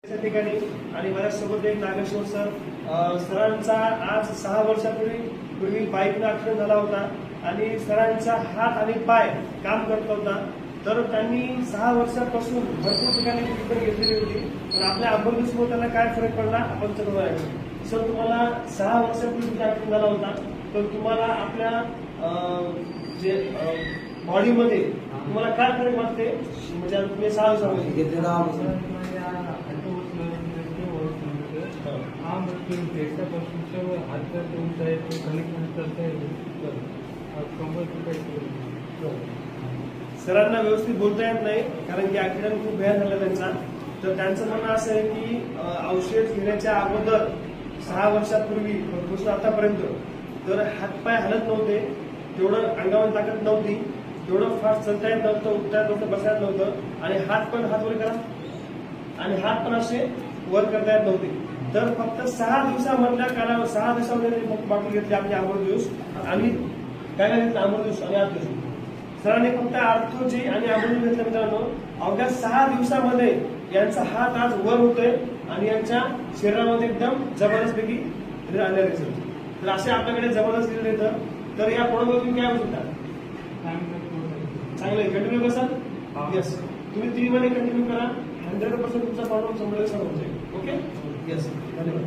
त्या ठिकाणी आणि माझ्यासोबत एक नागेश्वर सरांचा आज 6 वर्षापूर्वी बाईकनं ऍक्सिडेंट झाला होता आणि सरांचा हात आणि पाय काम करत होता. तर त्यांनी 6 वर्षापासून भरपूर ठिकाणी ट्रीटमेंट घेतलेली होती, पण आपल्या अभ्यासामुळे त्यांना काय फरक पडला आपण चर्चा करायचं. सर, तुम्हाला 6 वर्षापूर्वी ऍक्सिडेंट झाला होता, तर तुम्हाला आपल्या जे बॉडीमध्ये तुम्हाला काय फरक वाटते? म्हणजे तुम्ही 6 वर्षामध्ये सरांना व्यवस्थित बोलता येत नाही, कारण की ऍक्सिडेंट खूप भयान झाला त्यांचा. तर त्यांचं म्हणणं असं आहे की औषध घेण्याच्या अगोदर 6 वर्षापूर्वी पासून आतापर्यंत तर हातपाय हलत नव्हते, तेवढं अंगावर ताकद नव्हती, तेवढं फास्ट चलता येत नव्हतं, उठता येत नव्हतं, बसता येत नव्हतं, आणि हात वर करा आणि हात पण असे वर करता येत नव्हते. तर फक्त 6 दिवसामधल्या काळावर 6 दिवसामध्ये फक्त बाटली घेतली आपली अमृत ज्यूस आणि काय काय घेतलं अमृत ज्यूस आणि आर्थ ज्यूस. सरांनी फक्त आर्थोजी आणि अमृत घेतलं. मित्रांनो, अवघ्या 6 दिवसामध्ये यांचा हात आज वर होतोय आणि यांच्या शरीरामध्ये एकदम जबरदस्तपैकी आलेले रिझल्ट. तर असे आपल्याकडे जबरदस्त रिझल्ट येतं. तर या प्रोडक्टवर तुम्ही काय होऊ शकता? चांगलं कंटिन्यू कराल. येस, तुम्ही 3 महिने कंटिन्यू करा. 100% तुमचा प्रॉब्लेम 100% होईल. ओके, येस, धन्यवाद.